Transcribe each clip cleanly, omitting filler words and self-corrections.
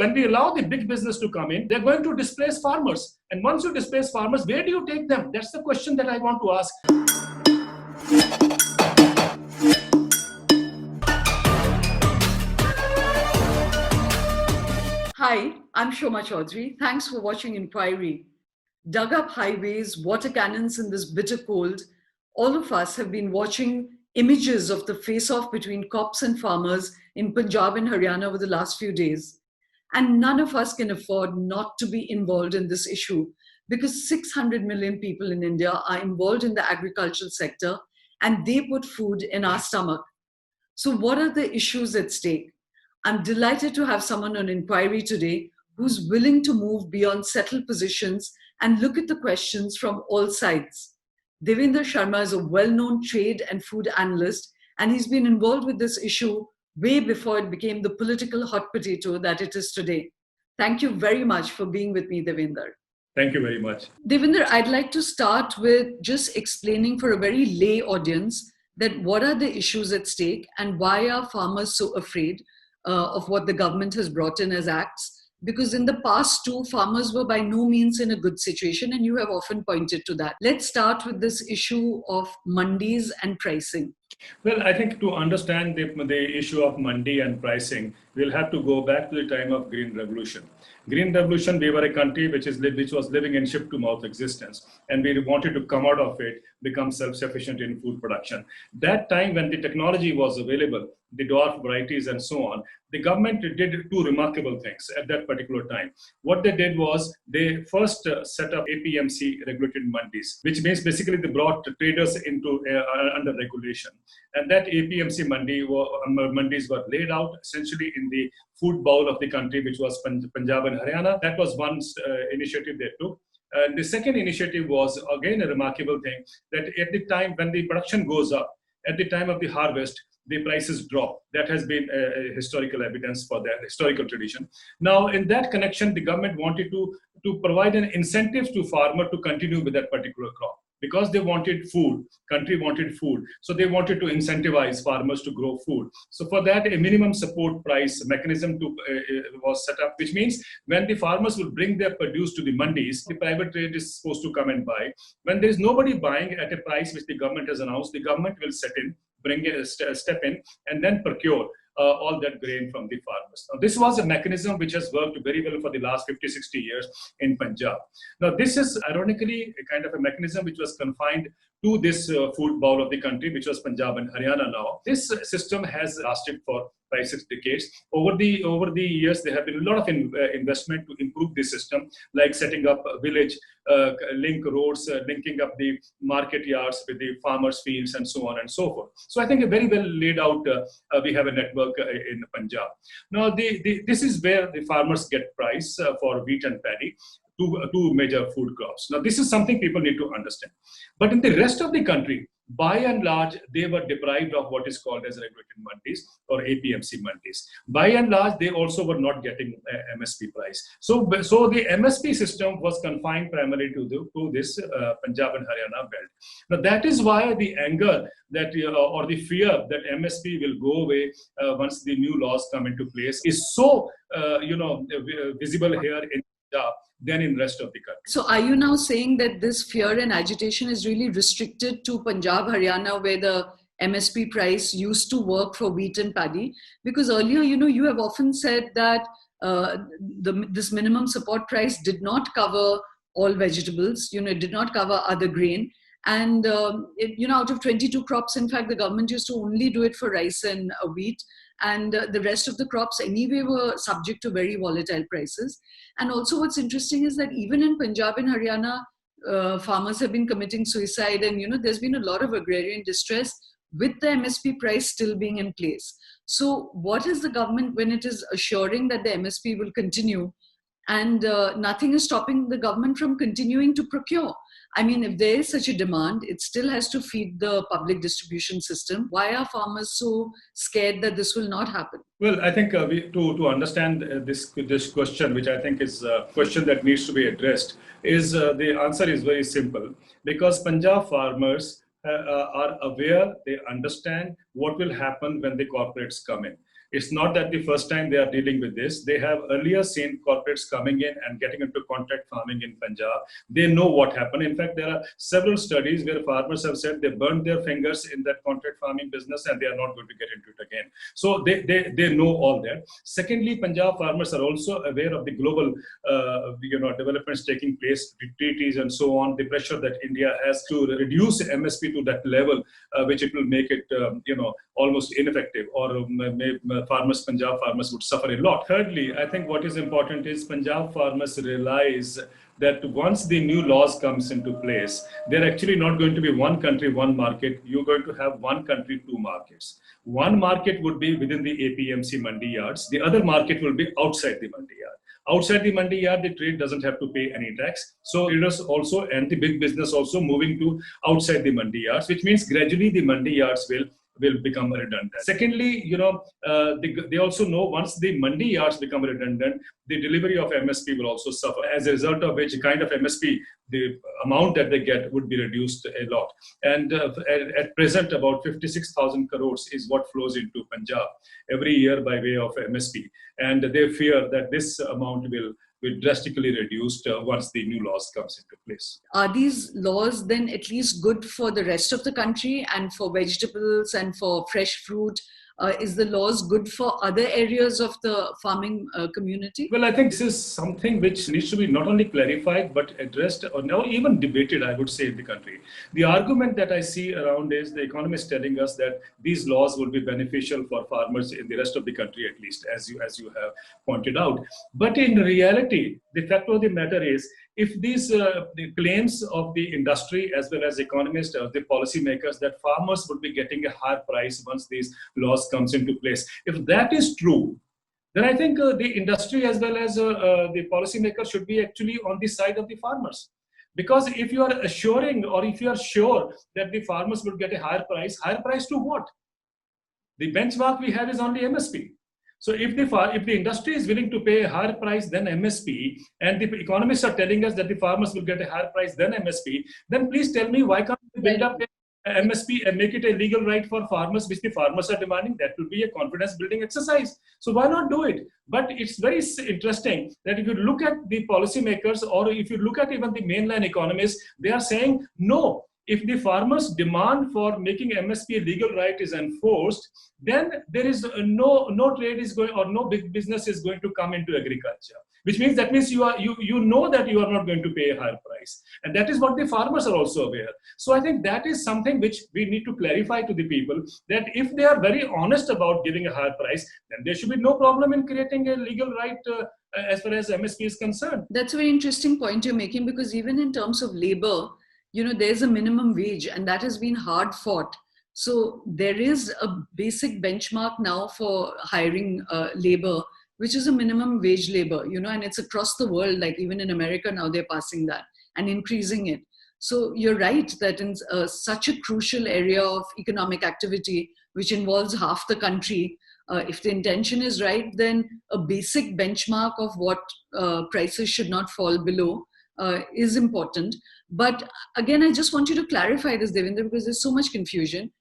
When we allow the big business to come in, they're going to displace farmers. And once you displace farmers, where do you take them? That's the question that I want to ask. Hi, I'm Shoma Chaudhary. Thanks for watching Inquiry. Dug up highways, water cannons in this bitter cold, all of us have been watching images of the face-off between cops and farmers in Punjab and Haryana over the last few days. And none of us can afford not to be involved in this issue because 600 million people in India are involved in the agricultural sector and they put food in our stomach. So what are the issues at stake? I'm delighted to have someone on Inquiry today who's willing to move beyond settled positions and look at the questions from all sides. Devendra Sharma is a well-known trade and food analyst, and he's been involved with this issue way before it became the political hot potato that it is today. Thank you very much for being with me, Devendra. Thank you very much. Devendra, I'd like to start with just explaining for a very lay audience that what are the issues at stake and why are farmers so afraid of what the government has brought in as acts? Because in the past too, farmers were by no means in a good situation, and you have often pointed to that. Let's start with this issue of mandis and pricing. Well, I think to understand the issue of mandi and pricing, we'll have to go back to the time of Green Revolution. Green Revolution, we were a country which was living in ship-to-mouth existence, and we wanted to come out of it, become self-sufficient in food production. That time when the technology was available, the dwarf varieties and so on, the government did two remarkable things at that particular time. What they did was they first set up APMC regulated mandis, which means basically they brought traders into under regulation. And that APMC mandis were laid out essentially in the food bowl of the country, which was Punjab and Haryana. That was one initiative they took. The second initiative was again a remarkable thing, that at the time when the production goes up, at the time of the harvest, the prices drop. That has been historical evidence for that historical tradition. Now, in that connection, the government wanted to provide an incentive to farmer to continue with that particular crop because they wanted food. Country wanted food, so they wanted to incentivize farmers to grow food. So for that, a minimum support price mechanism was set up, which means when the farmers will bring their produce to the mandis, the private trade is supposed to come and buy. When there is nobody buying at a price which the government has announced, the government will step in and then procure all that grain from the farmers. Now, this was a mechanism which has worked very well for the last 50, 60 years in Punjab. Now, this is ironically a kind of a mechanism which was confined to this food bowl of the country, which was Punjab and Haryana now. This system has lasted for 5-6 decades. Over the years, there have been a lot of investment to improve the system, like setting up a village, link roads, linking up the market yards with the farmers' fields, and so on and so forth. So I think a very well laid out, we have a network in Punjab. Now, this is where the farmers get price for wheat and paddy, two major food crops. Now, this is something people need to understand. But in the rest of the country, by and large, they were deprived of what is called as regulated mandis or APMC mandis. By and large, they also were not getting MSP price. So the MSP system was confined primarily to this Punjab and Haryana belt. Now, that is why the anger that or the fear that MSP will go away once the new laws come into place is so visible here in Punjab than in rest of the country. So are you now saying that this fear and agitation is really restricted to Punjab, Haryana, where the MSP price used to work for wheat and paddy? Because earlier, you have often said that this minimum support price did not cover all vegetables, it did not cover other grain. And, out of 22 crops, in fact, the government used to only do it for rice and wheat. And the rest of the crops anyway were subject to very volatile prices. And also what's interesting is that even in Punjab and Haryana, farmers have been committing suicide, and there's been a lot of agrarian distress with the MSP price still being in place. So what is the government, when it is assuring that the MSP will continue, and nothing is stopping the government from continuing to procure? I mean, if there is such a demand, it still has to feed the public distribution system. Why are farmers so scared that this will not happen? Well, I think to understand this question, which I think is a question that needs to be addressed, is the answer is very simple. Because Punjab farmers are aware, they understand what will happen when the corporates come in. It's not that the first time they are dealing with this. They have earlier seen corporates coming in and getting into contract farming in Punjab. They know what happened. In fact, there are several studies where farmers have said they burned their fingers in that contract farming business and they are not going to get into it again. So they know all that. Secondly, Punjab farmers are also aware of the global developments taking place, the treaties and so on, the pressure that India has to reduce MSP to that level, which it will make it almost ineffective, or Punjab farmers would suffer a lot. Thirdly, I think what is important is Punjab farmers realize that once the new laws comes into place, they're actually not going to be one country, one market. You're going to have one country, two markets. One market would be within the APMC mandi yards. The other market will be outside the mandi yard. Outside the mandi yard, the trade doesn't have to pay any tax. So traders also and the big business also moving to outside the mandi yards, which means gradually the mandi yards will become redundant. Secondly, they also know once the mandi yards become redundant, the delivery of MSP will also suffer. As a result of which, kind of MSP, the amount that they get would be reduced a lot. And at present, about 56,000 crores is what flows into Punjab every year by way of MSP. And they fear that this amount will drastically reduced once the new laws comes into place. Are these laws then at least good for the rest of the country and for vegetables and for fresh fruit? Is the laws good for other areas of the farming community? Well, I think this is something which needs to be not only clarified but addressed or now even debated, I would say, in the country. The argument that I see around is the economists telling us that these laws will be beneficial for farmers in the rest of the country, at least, as you have pointed out. But in reality, the fact of the matter is, if these the claims of the industry as well as economists or the policymakers that farmers would be getting a higher price once these laws comes into place, if that is true, then I think the industry as well as the policymakers should be actually on the side of the farmers. Because if you are assuring or if you are sure that the farmers will get a higher price to what? The benchmark we have is only MSP. So if the industry is willing to pay a higher price than MSP, and the economists are telling us that the farmers will get a higher price than MSP, then please tell me why can't we build up a MSP and make it a legal right for farmers, which the farmers are demanding? That will be a confidence building exercise. So why not do it? But it's very interesting that if you look at the policymakers or if you look at even the mainline economists, they are saying no. If the farmers' demand for making MSP a legal right is enforced, then there is no trade is going or no big business is going to come into agriculture. Which means that means you know that you are not going to pay a higher price, and that is what the farmers are also aware. So I think that is something which we need to clarify to the people, that if they are very honest about giving a higher price, then there should be no problem in creating a legal right as far as MSP is concerned. That's a very interesting point you're making, because even in terms of labor, there's a minimum wage and that has been hard fought. So there is a basic benchmark now for hiring labor, which is a minimum wage labor, and it's across the world. Like even in America now they're passing that and increasing it. So you're right that in such a crucial area of economic activity, which involves half the country, if the intention is right, then a basic benchmark of what prices should not fall below is important. But again, I just want you to clarify this, Devendra, because there's so much confusion.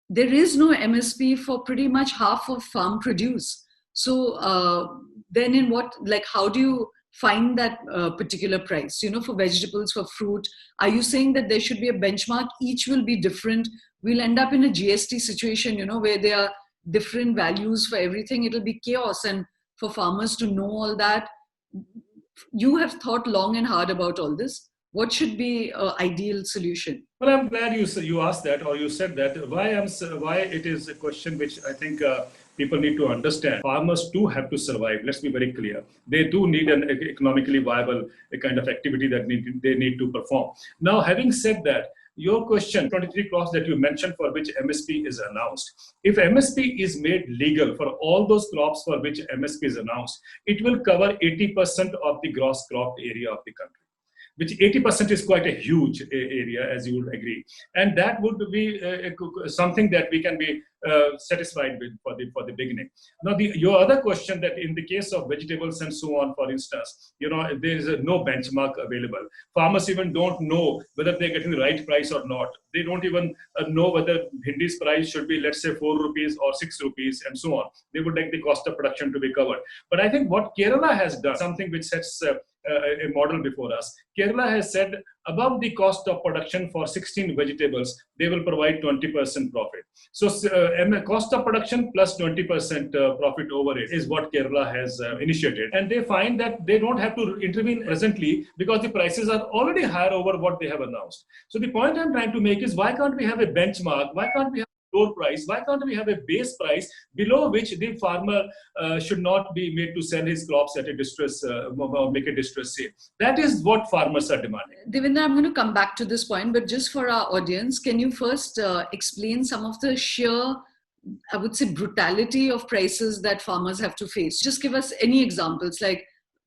There is no MSP for pretty much half of farm produce. So then how do you find that particular price, for vegetables, for fruit? Are you saying that there should be a benchmark? Each will be different. We'll end up in a GST situation, where there are different values for everything. It'll be chaos. And for farmers to know all that, you have thought long and hard about all this. What should be an ideal solution? Well, I'm glad you asked that, or you said that. Why it is a question which I think people need to understand. Farmers too have to survive. Let's be very clear. They do need an economically viable kind of activity that they need to perform. Now, having said that, your question, 23 crops that you mentioned for which MSP is announced. If MSP is made legal for all those crops for which MSP is announced, it will cover 80% of the gross cropped area of the country, which 80% is quite a huge area, as you would agree. And that would be something that we can be satisfied with for the beginning. Now, your other question, that in the case of vegetables and so on, for instance, if there is no benchmark available, farmers even don't know whether they're getting the right price or not. They don't even know whether bhindi's price should be, let's say, 4 rupees or 6 rupees and so on. They would like the cost of production to be covered. But I think what Kerala has done, something which sets a model before us. Kerala has said above the cost of production for 16 vegetables, they will provide 20% profit. So cost of production plus 20% profit over it is what Kerala has initiated. And they find that they don't have to intervene presently because the prices are already higher over what they have announced. So the point I'm trying to make is, why can't we have a benchmark? Why can't we have floor price? Why can't we have a base price below which the farmer should not be made to sell his crops at a distress or make a distress sale? That is what farmers are demanding. Devendra, I'm going to come back to this point, but just for our audience, can you first explain some of the sheer, I would say, brutality of prices that farmers have to face? Just give us any examples, like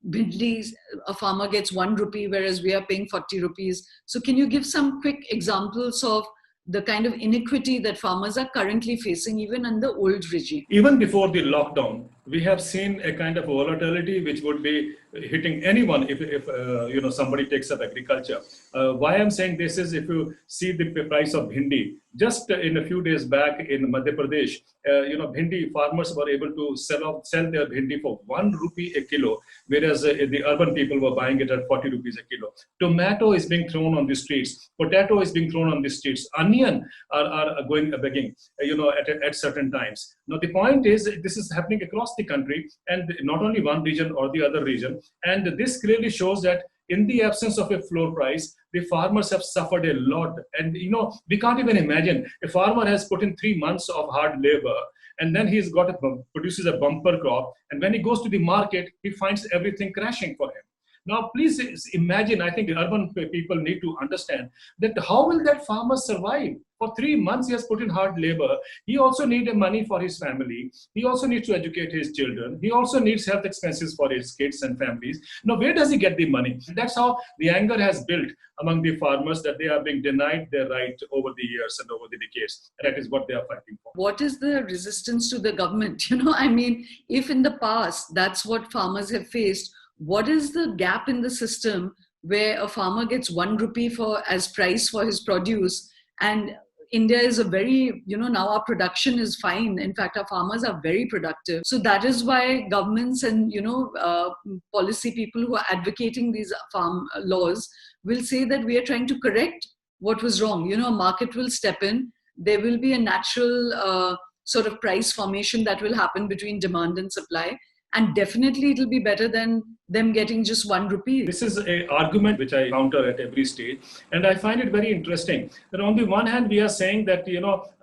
bhindis, a farmer gets 1 rupee, whereas we are paying 40 rupees. So can you give some quick examples of the kind of inequity that farmers are currently facing even under the old regime? Even before the lockdown, we have seen a kind of volatility which would be hitting anyone if somebody takes up agriculture. Why I'm saying this is, if you see the price of bhindi, just in a few days back in Madhya Pradesh, bhindi farmers were able to sell their bhindi for 1 rupee a kilo, whereas the urban people were buying it at 40 rupees a kilo. Tomato is being thrown on the streets. Potato is being thrown on the streets. Onion are going begging, at certain times. Now, the point is, this is happening across the country, and not only one region or the other region. And this clearly shows that in the absence of a floor price, the farmers have suffered a lot. And, we can't even imagine, a farmer has put in 3 months of hard labor, and then he's produces a bumper crop. And when he goes to the market, he finds everything crashing for him. Now, please imagine, I think urban people need to understand that how will that farmer survive? For 3 months, he has put in hard labor. He also needs money for his family. He also needs to educate his children. He also needs health expenses for his kids and families. Now, where does he get the money? That's how the anger has built among the farmers, that they are being denied their right over the years and over the decades. That is what they are fighting for. What is the resistance to the government? If in the past, that's what farmers have faced, what is the gap in the system where a farmer gets 1 rupee as price for his produce, and India is a very, now our production is fine. In fact, our farmers are very productive. So that is why governments and, policy people who are advocating these farm laws will say that we are trying to correct what was wrong. A market will step in. There will be a natural sort of price formation that will happen between demand and supply. And definitely it'll be better than them getting just 1 rupee. This is an argument which I counter at every stage. And I find it very interesting that on the one hand, we are saying that,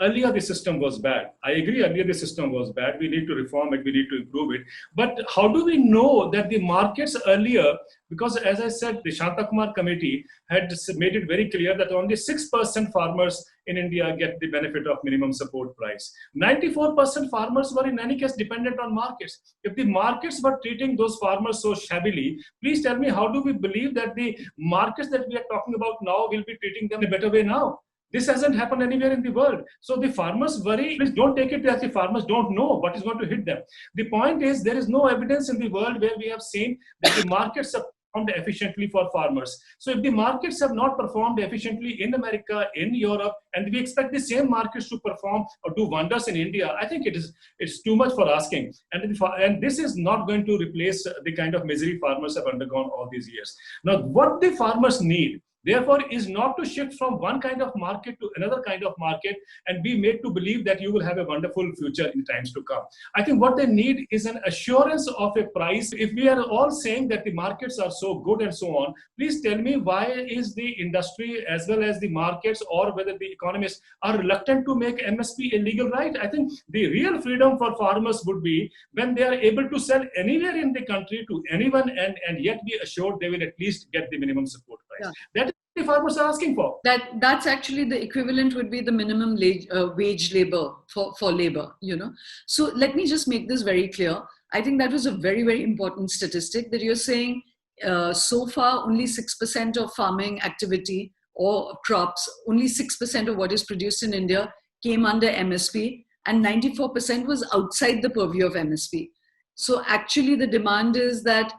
earlier the system was bad. I agree, earlier the system was bad. We need to reform it. We need to improve it. But how do we know that the markets earlier, because as I said, the Shantakumar committee had made it very clear that only 6% farmers in India get the benefit of minimum support price. 94% farmers were in any case dependent on markets. If the markets were treating those farmers so shabbily, please tell me, how do we believe that the markets that we are talking about now will be treating them in a better way now? This hasn't happened anywhere in the world. So the farmers worry. Please don't take it as the farmers don't know what is going to hit them. The point is, there is no evidence in the world where we have seen that the markets have performed efficiently for farmers. So if the markets have not performed efficiently in America, in Europe, and we expect the same markets to perform or do wonders in India, I think it's too much for asking. And this is not going to replace the kind of misery farmers have undergone all these years. Now, what the farmers need, therefore, is not to shift from one kind of market to another kind of market and be made to believe that you will have a wonderful future in times to come. I think what they need is an assurance of a price. If we are all saying that the markets are so good and so on, please tell me, why is the industry as well as the markets, or whether the economists are reluctant to make MSP a legal right? I think the real freedom for farmers would be when they are able to sell anywhere in the country to anyone and yet be assured they will at least get the minimum support price. Yeah. That the farmers are asking for. That's actually the equivalent would be the minimum wage labor for labor, So let me just make this very clear. I think that was a very, very important statistic that you're saying. So far, only 6% of farming activity or crops, only 6% of what is produced in India came under MSP. and 94% was outside the purview of MSP. So actually the demand is that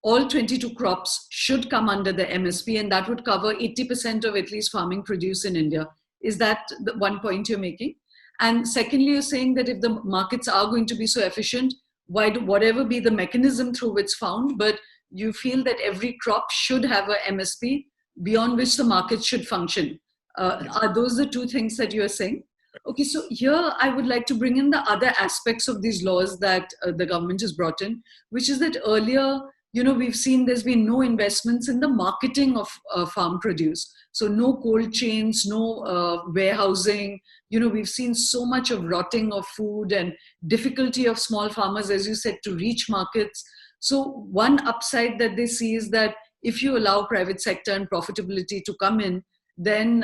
all 22 crops should come under the MSP, and that would cover 80% of at least farming produce in India. Is that the one point you're making? And secondly, you're saying that if the markets are going to be so efficient, why do whatever be the mechanism through which found, but you feel that every crop should have a MSP beyond which the market should function. Are those the two things that you're saying? Okay, so here I would like to bring in the other aspects of these laws that the government has brought in, which is that earlier, we've seen there's been no investments in the marketing of farm produce. So no cold chains, no warehousing. We've seen so much of rotting of food and difficulty of small farmers, as you said, to reach markets. So one upside that they see is that if you allow private sector and profitability to come in, then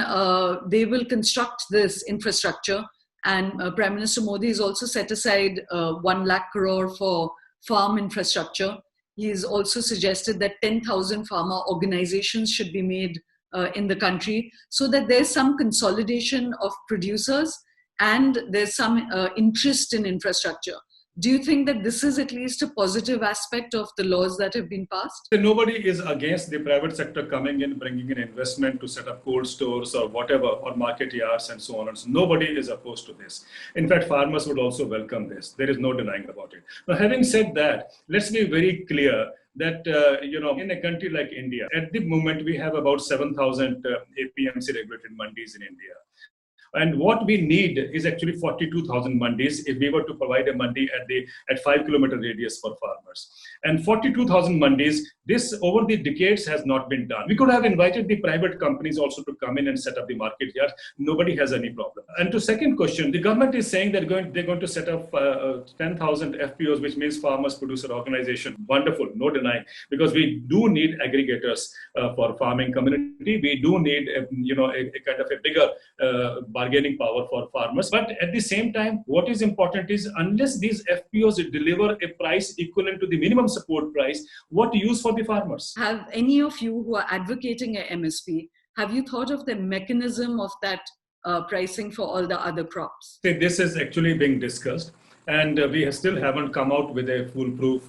they will construct this infrastructure. And Prime Minister Modi has also set aside 1 lakh crore for farm infrastructure. He has also suggested that 10,000 farmer organizations should be made in the country, so that there's some consolidation of producers and there's some interest in infrastructure. Do you think that this is at least a positive aspect of the laws that have been passed? Nobody is against the private sector coming in, bringing in investment to set up cold stores or whatever, or market yards and so on. And so nobody is opposed to this. In fact, farmers would also welcome this. There is no denying about it. Now, having said that, let's be very clear that, in a country like India, at the moment, we have about 7,000 APMC regulated mandis in India. And what we need is actually 42,000 mandis if we were to provide a mandi at 5-kilometer radius for farmers. And 42,000 mandis, this over the decades has not been done. We could have invited the private companies also to come in and set up the market yards. Nobody has any problem. And to second question, the government is saying that they're going to set up 10,000 FPOs, which means Farmers Producer Organization. Wonderful, no denying, because we do need aggregators for farming community. We do need a kind of a bigger bargaining power for farmers. But at the same time, what is important is unless these FPOs deliver a price equivalent to the minimum support price, what use for the farmers? Have any of you who are advocating a MSP, have you thought of the mechanism of that pricing for all the other crops? This is actually being discussed. And we still haven't come out with a foolproof,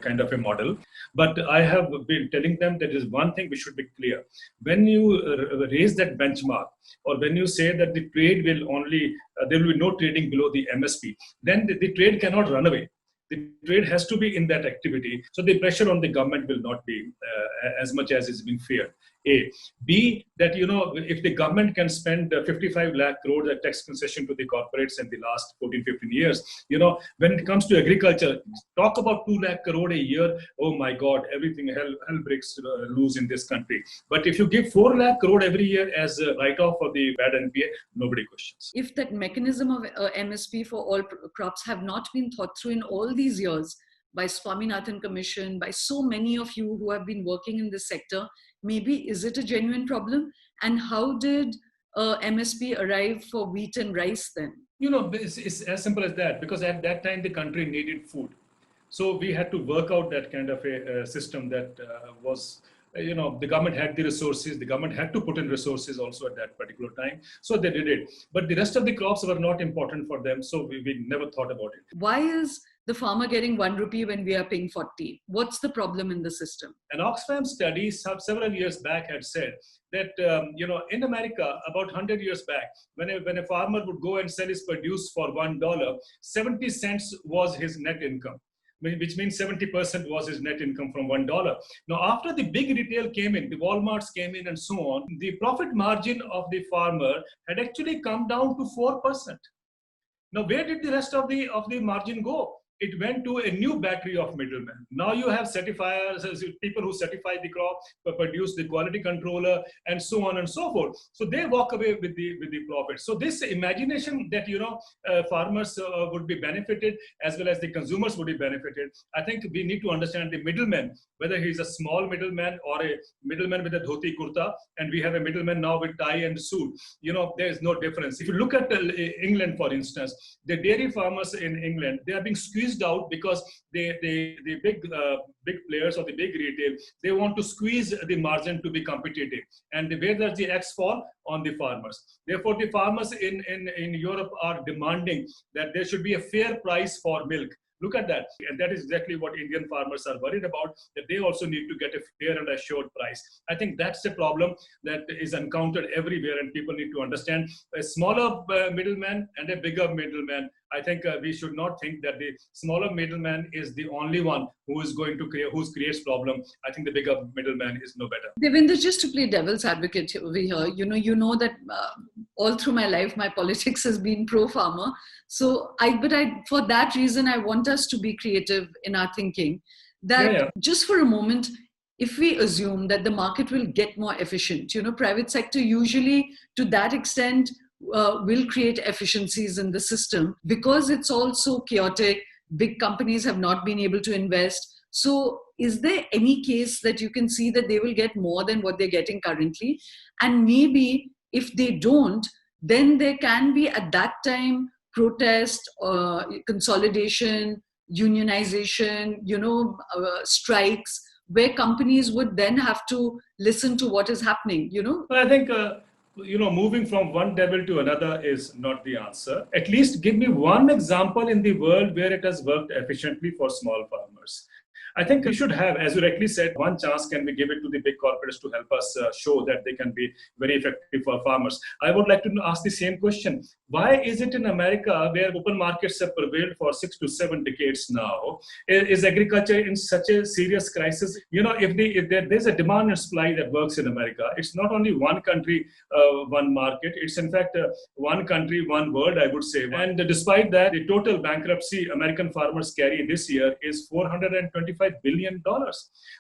kind of a model. But I have been telling them that is one thing we should be clear. When you raise that benchmark, or when you say that the trade will only, there will be no trading below the MSP, then the trade cannot run away. The trade has to be in that activity. So the pressure on the government will not be as much as is being feared. A. B, that, if the government can spend 55 lakh crore as tax concession to the corporates in the last 14, 15 years, when it comes to agriculture, talk about 2 lakh crore a year. Oh my God, everything hell breaks loose in this country. But if you give 4 lakh crore every year as a write-off for the bad NPA, nobody questions. If that mechanism of MSP for all crops have not been thought through in all these years by Swaminathan Commission, by so many of you who have been working in this sector, maybe is it a genuine problem? And how did MSP arrive for wheat and rice then? It's as simple as that, because at that time the country needed food. So we had to work out that kind of a system that was, the government had the resources, the government had to put in resources also at that particular time. So they did it. But the rest of the crops were not important for them. So we never thought about it. Why is the farmer getting 1 rupee when we are paying 40? What's the problem in the system? An Oxfam study several years back had said that, in America, about 100 years back, when a farmer would go and sell his produce for $1, 70 cents was his net income, which means 70% was his net income from $1. Now, after the big retail came in, the Walmarts came in and so on, the profit margin of the farmer had actually come down to 4%. Now, where did the rest of the margin go? It went to a new battery of middlemen. Now you have certifiers, people who certify the crop, produce the quality controller, and so on and so forth. So they walk away with the profit. So this imagination that farmers would be benefited as well as the consumers would be benefited. I think we need to understand the middleman, whether he's a small middleman or a middleman with a dhoti kurta, and we have a middleman now with tie and suit. There is no difference. If you look at England, for instance, the dairy farmers in England, they are being squeezed squeezed out because the big players or the big retail, they want to squeeze the margin to be competitive. And where does the X fall? On the farmers. Therefore, the farmers in Europe are demanding that there should be a fair price for milk. Look at that. And that is exactly what Indian farmers are worried about, that they also need to get a fair and assured price. I think that's a problem that is encountered everywhere, and people need to understand a smaller middleman and a bigger middleman. I think we should not think that the smaller middleman is the only one who is going to creates problem. I think the bigger middleman is no better. Devinder, just to play devil's advocate over here, you know that all through my life, my politics has been pro-farmer. So for that reason, I want us to be creative in our thinking. That just for a moment, if we assume that the market will get more efficient, private sector usually to that extent will create efficiencies in the system because it's all so chaotic. Big companies have not been able to invest. So is there any case that you can see that they will get more than what they're getting currently? And maybe if they don't, then there can be at that time protest, consolidation, unionization, strikes, where companies would then have to listen to what is happening, I think moving from one devil to another is not the answer. At least give me one example in the world where it has worked efficiently for small farmers. I think we should have, as you rightly said, one chance can we give it to the big corporates to help us show that they can be very effective for farmers. I would like to ask the same question. Why is it in America, where open markets have prevailed for 6 to 7 decades now, is agriculture in such a serious crisis? If there's a demand and supply that works in America, it's not only one country, one market. It's in fact one country, one world, I would say. And despite that, the total bankruptcy American farmers carry this year is $425 billion.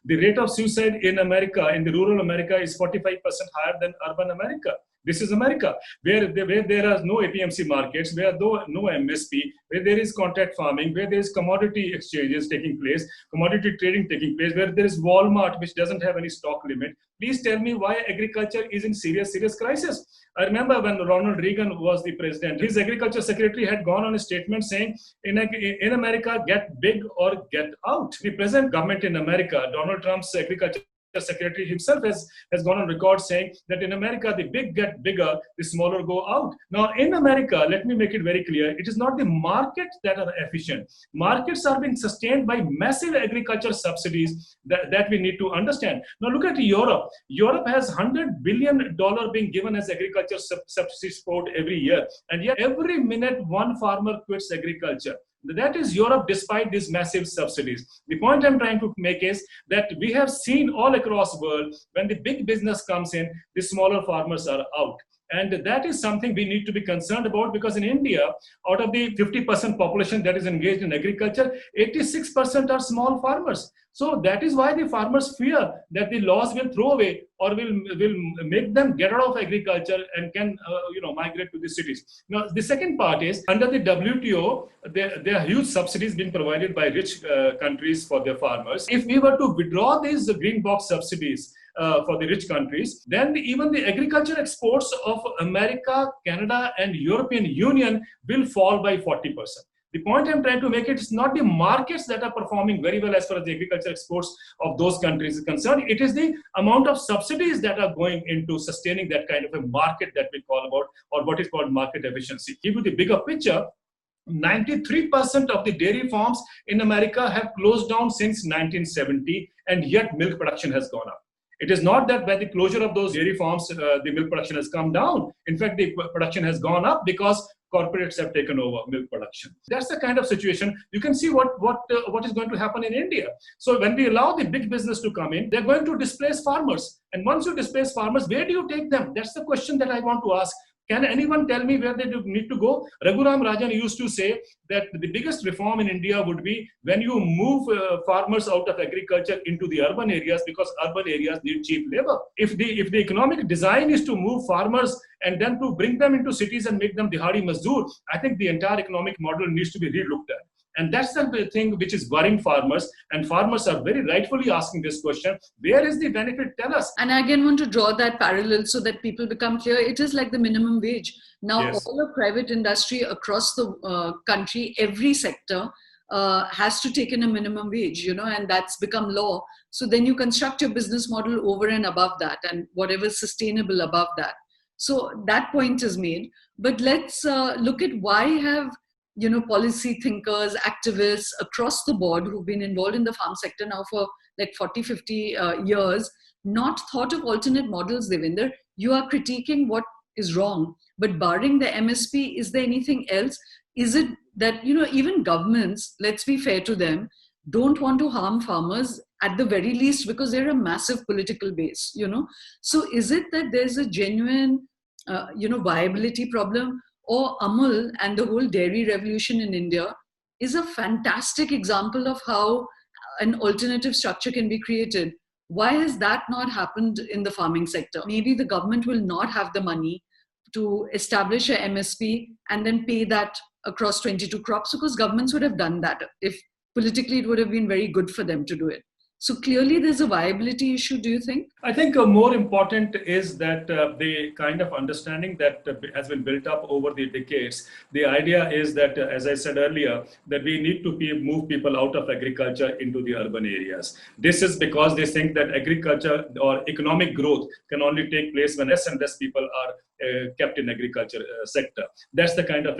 The rate of suicide in America, in the rural America, is 45% higher than urban America. This is America, where there are no APMC markets, where no MSP, where there is contract farming, where there is commodity exchanges taking place, commodity trading taking place, where there is Walmart, which doesn't have any stock limit. Please tell me why agriculture is in serious crisis. I remember when Ronald Reagan was the president, his agriculture secretary had gone on a statement saying, in America, get big or get out. The present government in America, Donald Trump's agriculture secretary himself has gone on record saying that in America, the big get bigger, the smaller go out. Now, in America, let me make it very clear, it is not the markets that are efficient. Markets are being sustained by massive agriculture subsidies that we need to understand. Now, look at Europe. Europe has $100 billion being given as agriculture subsidy support every year. And yet, every minute, one farmer quits agriculture. That is Europe despite these massive subsidies. The point I'm trying to make is that we have seen all across the world, when the big business comes in, the smaller farmers are out. And that is something we need to be concerned about, because in India, out of the 50% population that is engaged in agriculture, 86% are small farmers. So that is why the farmers fear that the laws will throw away or will make them get out of agriculture and can migrate to the cities. Now, the second part is, under the WTO, there are huge subsidies being provided by rich countries for their farmers. If we were to withdraw these green box subsidies for the rich countries, then even the agriculture exports of America, Canada, and European Union will fall by 40%. The point I'm trying to make, it is not the markets that are performing very well as far as the agriculture exports of those countries is concerned. It is the amount of subsidies that are going into sustaining that kind of a market that we call about, or what is called market efficiency. Give you the bigger picture, 93% of the dairy farms in America have closed down since 1970, and yet milk production has gone up. It is not that by the closure of those dairy farms, the milk production has come down. In fact, the production has gone up because corporates have taken over milk production. That's the kind of situation. You can see what is going to happen in India. So when we allow the big business to come in, they're going to displace farmers. And once you displace farmers, where do you take them? That's the question that I want to ask. Can anyone tell me where they need to go? Raghuram Rajan used to say that the biggest reform in India would be when you move farmers out of agriculture into the urban areas, because urban areas need cheap labor. If the economic design is to move farmers and then to bring them into cities and make them dihadi mazdoor, I think the entire economic model needs to be relooked at. And that's the thing which is worrying farmers. And farmers are very rightfully asking this question, where is the benefit? Tell us. And I again want to draw that parallel so that people become clear. It is like the minimum wage. Now, Yes. all of private industry across the country, every sector has to take in a minimum wage, and that's become law. So then you construct your business model over and above that, and whatever is sustainable above that. So that point is made. But let's look at why have policy thinkers, activists across the board who've been involved in the farm sector now for like 40, 50 years not thought of alternate models, Devinder. You are critiquing what is wrong, but barring the MSP, is there anything else? Is it that, even governments, let's be fair to them, don't want to harm farmers at the very least because they're a massive political base, So is it that there's a genuine, viability problem? Or Amul and the whole dairy revolution in India is a fantastic example of how an alternative structure can be created. Why has that not happened in the farming sector? Maybe the government will not have the money to establish a MSP and then pay that across 22 crops, because governments would have done that if politically it would have been very good for them to do it. So clearly there's a viability issue, do you think? I think more important is that the kind of understanding that has been built up over the decades. The idea is that, as I said earlier, that we need to move people out of agriculture into the urban areas. This is because they think that agriculture or economic growth can only take place when less and less people are kept in agriculture sector. That's the kind of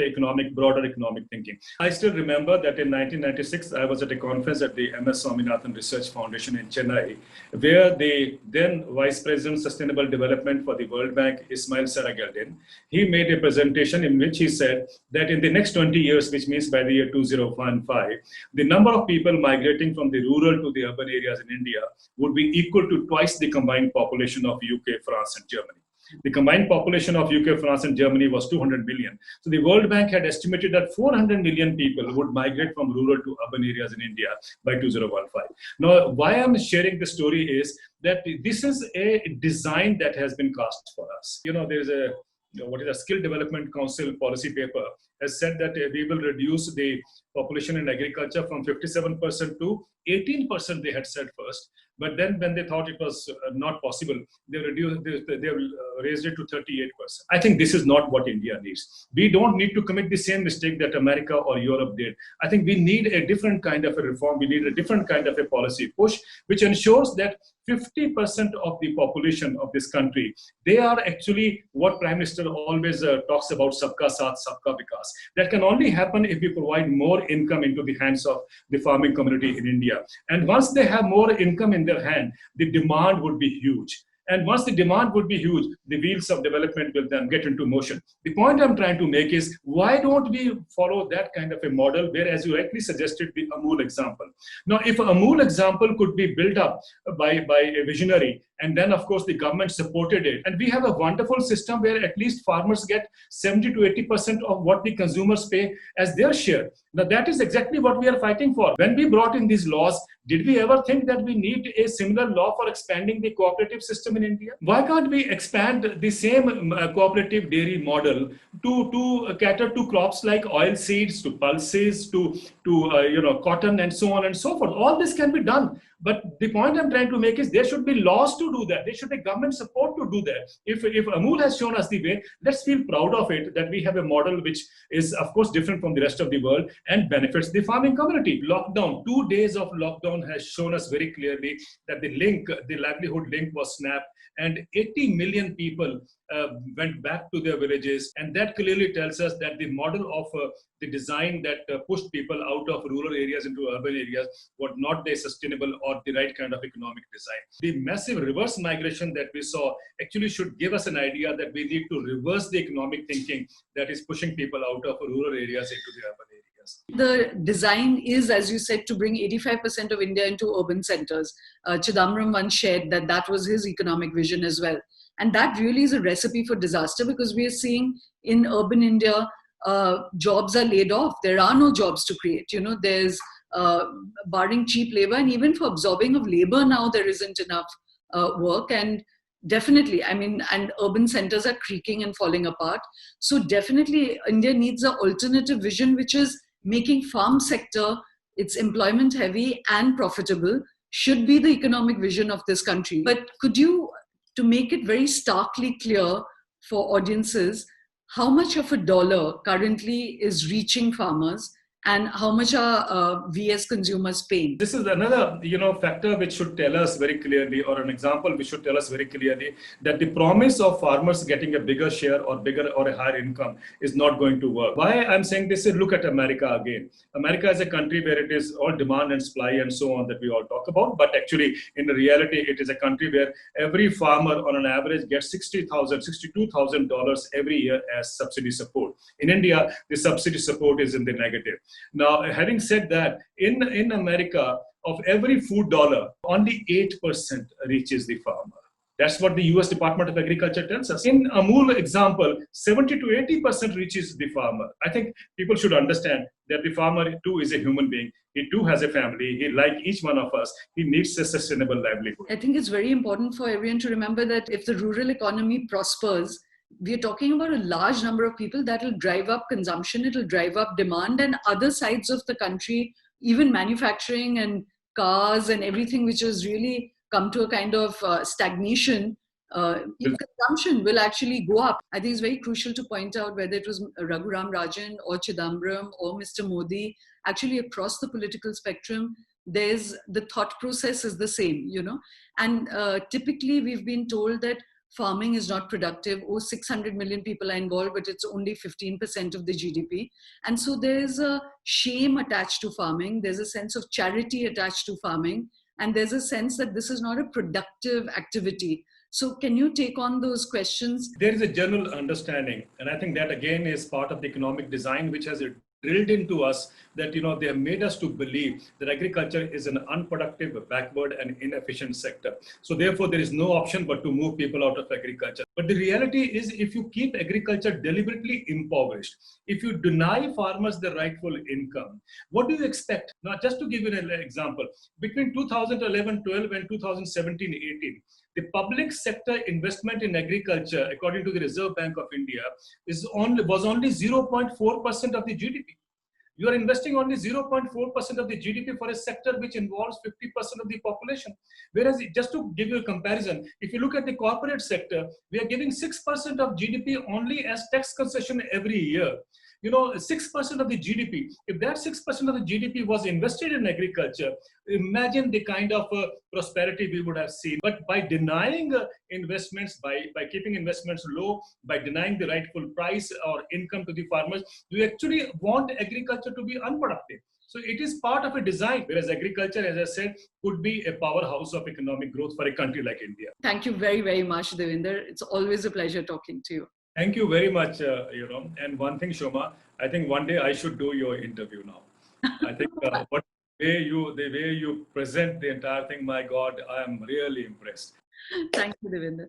broader economic thinking. I still remember that in 1996, I was at a conference at the MS Swaminathan Research Foundation in Chennai, where the then Vice President Sustainable Development for the World Bank, Ismail Sarageldin, he made a presentation in which he said that in the next 20 years, which means by the year 2015, the number of people migrating from the rural to the urban areas in India would be equal to twice the combined population of UK, France, and Germany. The combined population of UK, France, and Germany was 200 million. So the World Bank had estimated that 400 million people would migrate from rural to urban areas in India by 2015. Now, why I'm sharing this story is that this is a design that has been cast for us. There's a Skill Development Council policy paper has said that we will reduce the population in agriculture from 57% to 18%, they had said first. But then when they thought it was not possible, they raised it to 38%. I think this is not what India needs. We don't need to commit the same mistake that America or Europe did. I think we need a different kind of a reform. We need a different kind of a policy push, which ensures that 50% of the population of this country, they are actually what Prime Minister always talks about, Sabka Saath, Sabka Vikas. That can only happen if we provide more income into the hands of the farming community in India. And once they have more income in their hand, the demand would be huge. And once the demand would be huge, the wheels of development will then get into motion. The point I'm trying to make is, why don't we follow that kind of a model where, as you rightly suggested, the Amul example. Now, if Amul example could be built up by a visionary, and then, of course, the government supported it, and we have a wonderful system where at least farmers get 70 to 80% of what the consumers pay as their share. Now, that is exactly what we are fighting for. When we brought in these laws, did we ever think that we need a similar law for expanding the cooperative system in India? Why can't we expand the same cooperative dairy model to cater to crops like oil seeds, to pulses, to cotton, and so on and so forth? All this can be done. But the point I'm trying to make is there should be laws to do that. There should be government support to do that. If Amul has shown us the way, let's feel proud of it, that we have a model which is, of course, different from the rest of the world and benefits the farming community. Lockdown, 2 days of lockdown has shown us very clearly that the livelihood link was snapped, and 80 million people went back to their villages. And that clearly tells us that the model of the design that pushed people out of rural areas into urban areas was not the sustainable or the right kind of economic design. The massive reverse migration that we saw actually should give us an idea that we need to reverse the economic thinking that is pushing people out of rural areas into the urban areas. The design is, as you said, to bring 85% of India into urban centers. Chidambaram once shared that was his economic vision as well. And that really is a recipe for disaster, because we are seeing in urban India, jobs are laid off. There are no jobs to create. There's barring cheap labor, and even for absorbing of labor now, there isn't enough work. And definitely, and urban centers are creaking and falling apart. So definitely India needs an alternative vision, which is making farm sector, it's employment heavy and profitable, should be the economic vision of this country. But could you, to make it very starkly clear for audiences, how much of a dollar currently is reaching farmers and how much are we as consumers paying? This is another, factor which should tell us very clearly, or an example which should tell us very clearly that the promise of farmers getting a bigger share or bigger or a higher income is not going to work. Why I'm saying this is, look at America again. America is a country where it is all demand and supply and so on that we all talk about, but actually in reality it is a country where every farmer on an average gets $60,000, $62,000 every year as subsidy support. In India, the subsidy support is in the negative. Now, having said that, in America, of every food dollar, only 8% reaches the farmer. That's what the US Department of Agriculture tells us. In Amul example, 70 to 80% reaches the farmer. I think people should understand that the farmer too is a human being. He too has a family. He, like each one of us, he needs a sustainable livelihood. I think it's very important for everyone to remember that if the rural economy prospers, we are talking about a large number of people that will drive up consumption, it will drive up demand, and other sides of the country, even manufacturing and cars and everything, which has really come to a kind of stagnation, consumption will actually go up. I think it's very crucial to point out whether it was Raghuram Rajan or Chidambaram or Mr. Modi, actually across the political spectrum, there's the thought process is the same, and typically we've been told that farming is not productive. 600 million people are involved, but it's only 15% of the GDP. And so there's a shame attached to farming. There's a sense of charity attached to farming. And there's a sense that this is not a productive activity. So can you take on those questions? There is a general understanding. And I think that again is part of the economic design, which has drilled into us that, they have made us to believe that agriculture is an unproductive, backward and inefficient sector. So therefore, there is no option but to move people out of agriculture. But the reality is, if you keep agriculture deliberately impoverished, if you deny farmers the rightful income, what do you expect? Now, just to give you an example, between 2011-12 and 2017-18, the public sector investment in agriculture, according to the Reserve Bank of India, was only 0.4% of the GDP. You are investing only 0.4% of the GDP for a sector which involves 50% of the population. Whereas, just to give you a comparison, if you look at the corporate sector, we are giving 6% of GDP only as tax concession every year. 6% of the GDP. If that 6% of the GDP was invested in agriculture, imagine the kind of prosperity we would have seen. But by denying investments, by keeping investments low, by denying the rightful price or income to the farmers, you actually want agriculture to be unproductive. So it is part of a design, whereas agriculture, as I said, could be a powerhouse of economic growth for a country like India. Thank you very, very much, Devinder. It's always a pleasure talking to you. Thank you very much, and one thing, Shoma, I think one day I should do your interview now. I think the way you present the entire thing, my God, I am really impressed. Thank you, Devinder.